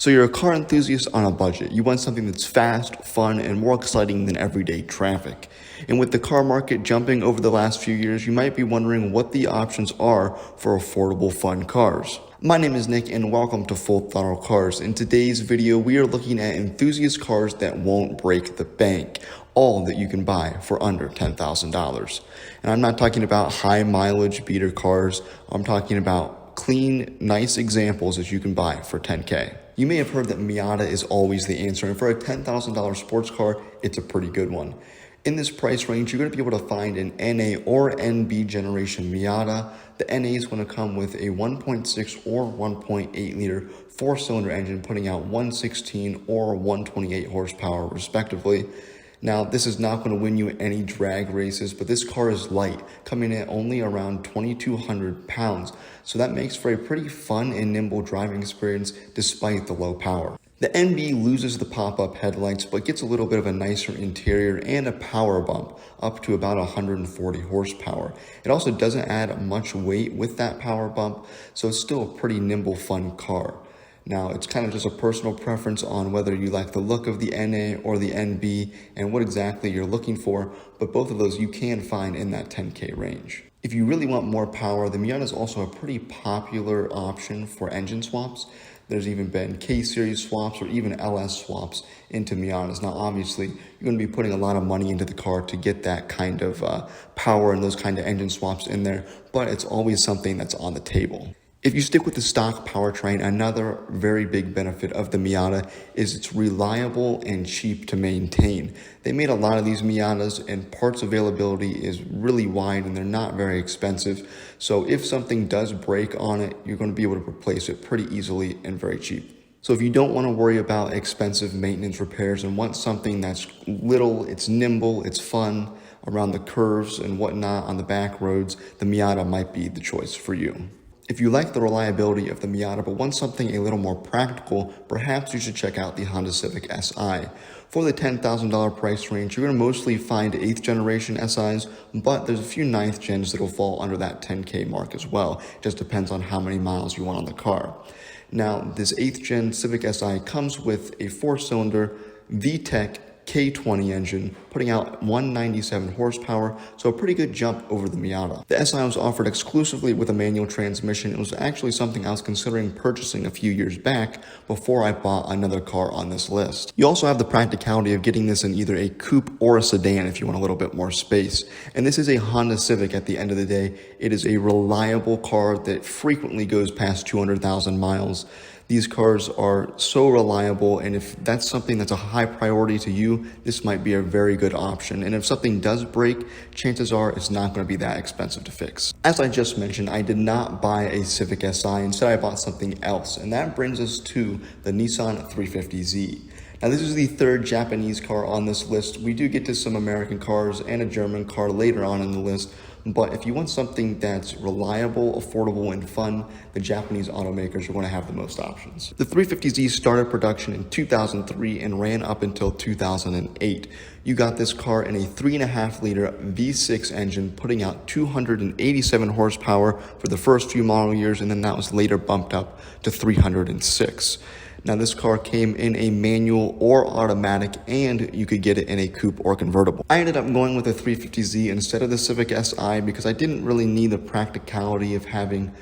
So you're a car enthusiast on a budget. You want something that's fast, fun, and more exciting than everyday traffic. And with the car market jumping over the last few years, you might be wondering what the options are for affordable, fun cars. My name is Nick and welcome to Full Throttle Cars. In today's video, we are looking at enthusiast cars that won't break the bank. All that you can buy for under $10,000. And I'm not talking about high mileage beater cars. I'm talking about clean, nice examples that you can buy for $10K. You may have heard that Miata is always the answer, and for a $10,000 sports car, it's a pretty good one. In this price range, you're going to be able to find an NA or NB generation Miata. The NA is going to come with a 1.6 or 1.8 liter four-cylinder engine, putting out 116 or 128 horsepower respectively. Now, this is not going to win you any drag races, but this car is light, coming in at only around 2,200 pounds. So that makes for a pretty fun and nimble driving experience despite the low power. The NB loses the pop-up headlights, but gets a little bit of a nicer interior and a power bump up to about 140 horsepower. It also doesn't add much weight with that power bump, so it's still a pretty nimble, fun car. Now, it's kind of just a personal preference on whether you like the look of the NA or the NB and what exactly you're looking for, but both of those you can find in that 10K range. If you really want more power, the Miata is also a pretty popular option for engine swaps. There's even been K-Series swaps or even LS swaps into Miatas. Now, obviously, you're going to be putting a lot of money into the car to get that kind of power and those kind of engine swaps in there, but it's always something that's on the table. If you stick with the stock powertrain, another very big benefit of the Miata is it's reliable and cheap to maintain. They made a lot of these Miatas and parts availability is really wide and they're not very expensive. So if something does break on it, you're going to be able to replace it pretty easily and very cheap. So if you don't want to worry about expensive maintenance repairs and want something that's little, it's nimble, it's fun around the curves and whatnot on the back roads, the Miata might be the choice for you. If you like the reliability of the Miata but want something a little more practical, perhaps you should check out the Honda Civic Si. For the $10,000 price range, you're going to mostly find 8th generation SIs, but there's a few 9th gens that will fall under that 10K mark as well. It just depends on how many miles you want on the car. Now, this 8th gen Civic Si comes with a 4-cylinder VTEC K20 engine, putting out 197 horsepower, so a pretty good jump over the Miata. The Si was offered exclusively with a manual transmission. It was actually something I was considering purchasing a few years back before I bought another car on this list. You also have the practicality of getting this in either a coupe or a sedan if you want a little bit more space. And this is a Honda Civic at the end of the day. It is a reliable car that frequently goes past 200,000 miles. These cars are so reliable, and if that's something that's a high priority to you, this might be a very good option. And if something does break, chances are it's not going to be that expensive to fix. As I just mentioned, I did not buy a Civic Si. Instead, I bought something else, and that brings us to the Nissan 350Z. Now, this is the third Japanese car on this list. We do get to some American cars and a German car later on in the list, but if you want something that's reliable, affordable, and fun, the Japanese automakers are going to have the most options. The 350Z started production in 2003 and ran up until 2008. You got this car in a 3.5 liter V6 engine, putting out 287 horsepower for the first few model years, and then that was later bumped up to 306. Now, this car came in a manual or automatic, and you could get it in a coupe or convertible. I ended up going with a 350Z instead of the Civic Si because I didn't really need the practicality of having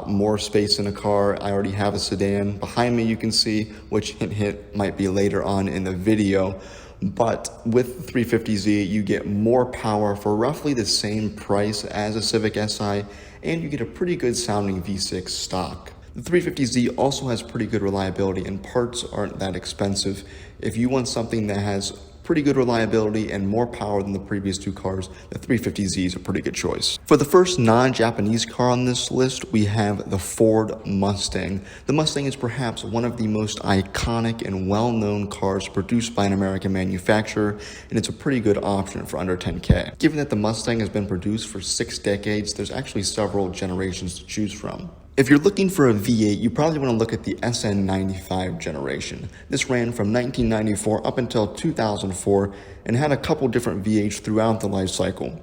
more space in a car. I already have a sedan. Behind me, you can see, which hint might be later on in the video. But with the 350Z, you get more power for roughly the same price as a Civic Si, and you get a pretty good sounding V6 stock. The 350Z also has pretty good reliability and parts aren't that expensive. If you want something that has pretty good reliability and more power than the previous two cars, the 350Z is a pretty good choice. For the first non-Japanese car on this list, we have the Ford Mustang. The Mustang is perhaps one of the most iconic and well-known cars produced by an American manufacturer, and it's a pretty good option for under 10K. Given that the Mustang has been produced for 6 decades, there's actually several generations to choose from. If you're looking for a V8, you probably want to look at the SN95 generation. This ran from 1994 up until 2004 and had a couple different V8s throughout the life cycle.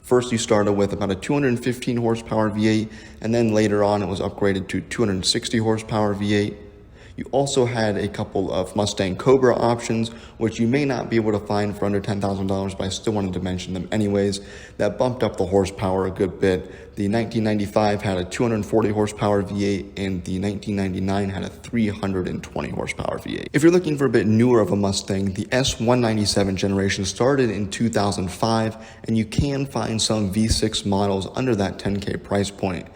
First, you started with about a 215 horsepower V8, and then later on it was upgraded to 260 horsepower V8. You also had a couple of Mustang Cobra options, which you may not be able to find for under $10,000, but I still wanted to mention them anyways. That bumped up the horsepower a good bit. The 1995 had a 240 horsepower V8, and the 1999 had a 320 horsepower V8. If you're looking for a bit newer of a Mustang, the S197 generation started in 2005, and you can find some V6 models under that $10K price point.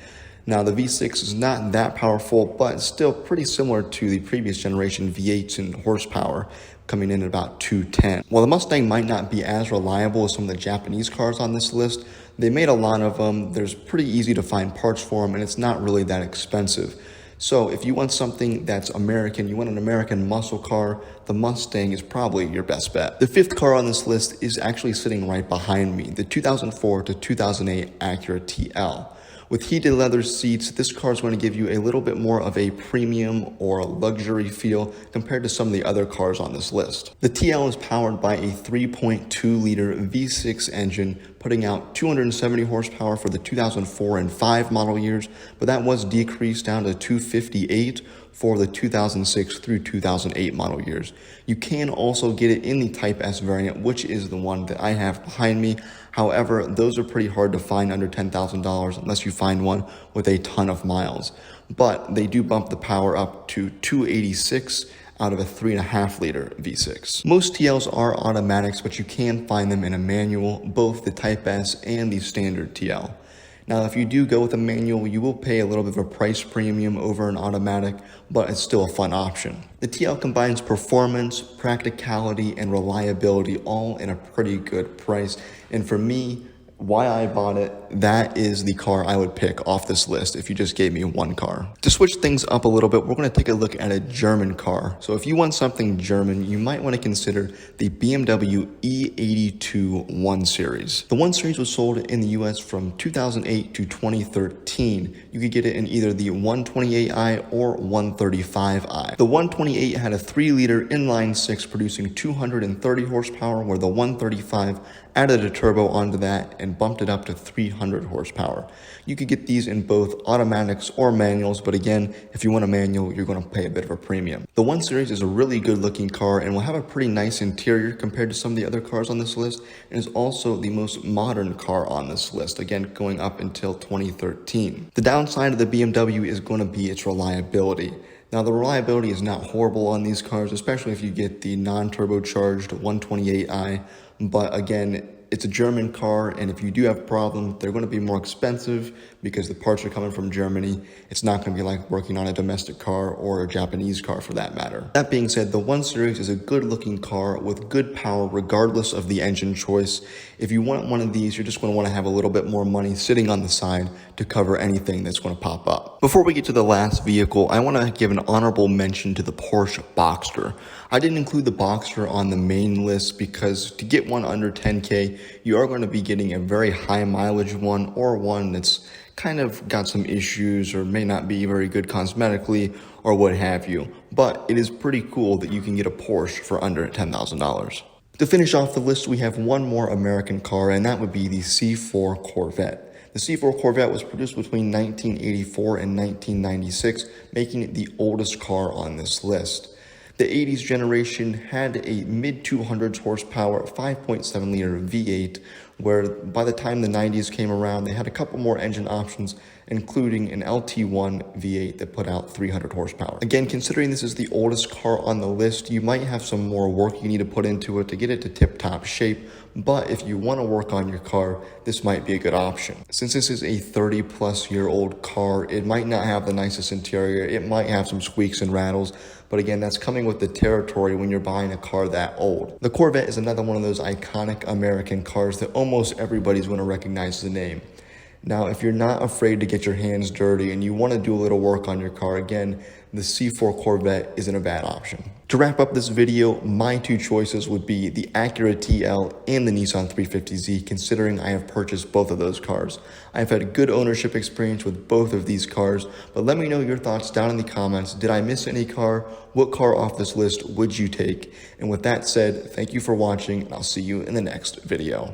Now, the V6 is not that powerful, but still pretty similar to the previous generation V8s in horsepower, coming in at about 210. While the Mustang might not be as reliable as some of the Japanese cars on this list, they made a lot of them. There's pretty easy to find parts for them, and it's not really that expensive. So if you want something that's American, you want an American muscle car, the Mustang is probably your best bet. The fifth car on this list is actually sitting right behind me, the 2004 to 2008 Acura TL. With heated leather seats, this car is going to give you a little bit more of a premium or luxury feel compared to some of the other cars on this list. The TL is powered by a 3.2-liter V6 engine, putting out 270 horsepower for the 2004 and 5 model years, but that was decreased down to 258 for the 2006 through 2008 model years. You can also get it in the Type S variant, which is the one that I have behind me. However, those are pretty hard to find under $10,000 unless you find one with a ton of miles. But they do bump the power up to 286 out of a 3.5-liter V6. Most TLs are automatics, but you can find them in a manual, both the Type S and the standard TL. Now, if you do go with a manual, you will pay a little bit of a price premium over an automatic, but it's still a fun option. The TL combines performance, practicality, and reliability all in a pretty good price. And for me, why I bought it, that is the car I would pick off this list if you just gave me one car. To switch things up a little bit, we're going to take a look at a German car. So if you want something German, you might want to consider the BMW E82 1 Series. The 1 Series was sold in the US from 2008 to 2013. You could get it in either the 128i or 135i. The 128 had a 3-liter inline-6 producing 230 horsepower, where the 135 added a turbo onto that and bumped it up to 300 horsepower. You could get these in both automatics or manuals, but again, if you want a manual, you're going to pay a bit of a premium. The 1 Series is a really good looking car and will have a pretty nice interior compared to some of the other cars on this list, and is also the most modern car on this list, again going up until 2013. The downside of the BMW is going to be its reliability. Now, the reliability is not horrible on these cars, especially if you get the non-turbocharged 128i, but again, it's a German car, and if you do have problems, they're going to be more expensive because the parts are coming from Germany. It's not going to be like working on a domestic car or a Japanese car for that matter. That being said, the 1 Series is a good looking car with good power regardless of the engine choice. If you want one of these, you're just going to want to have a little bit more money sitting on the side to cover anything that's going to pop up. Before we get to the last vehicle, I want to give an honorable mention to the Porsche Boxster. I didn't include the Boxster on the main list because to get one under 10K, you are going to be getting a very high mileage one, or one that's kind of got some issues or may not be very good cosmetically or what have you. But it is pretty cool that you can get a Porsche for under $10,000. To finish off the list, we have one more American car, and that would be the C4 Corvette. The C4 Corvette was produced between 1984 and 1996, making it the oldest car on this list. The 80s generation had a mid-200s horsepower 5.7-liter V8, where by the time the 90s came around, they had a couple more engine options, including an LT1 V8 that put out 300 horsepower. Again, considering this is the oldest car on the list, you might have some more work you need to put into it to get it to tip-top shape, but if you want to work on your car, this might be a good option. Since this is a 30-plus-year-old car, it might not have the nicest interior, it might have some squeaks and rattles, but again, that's coming with the territory when you're buying a car that old. The Corvette is another one of those iconic American cars that almost everybody's going to recognize the name. Now, if you're not afraid to get your hands dirty and you want to do a little work on your car, again, the C4 Corvette isn't a bad option. To wrap up this video, my two choices would be the Acura TL and the Nissan 350Z, considering I have purchased both of those cars. I've had a good ownership experience with both of these cars, but let me know your thoughts down in the comments. Did I miss any car? What car off this list would you take? And with that said, thank you for watching, and I'll see you in the next video.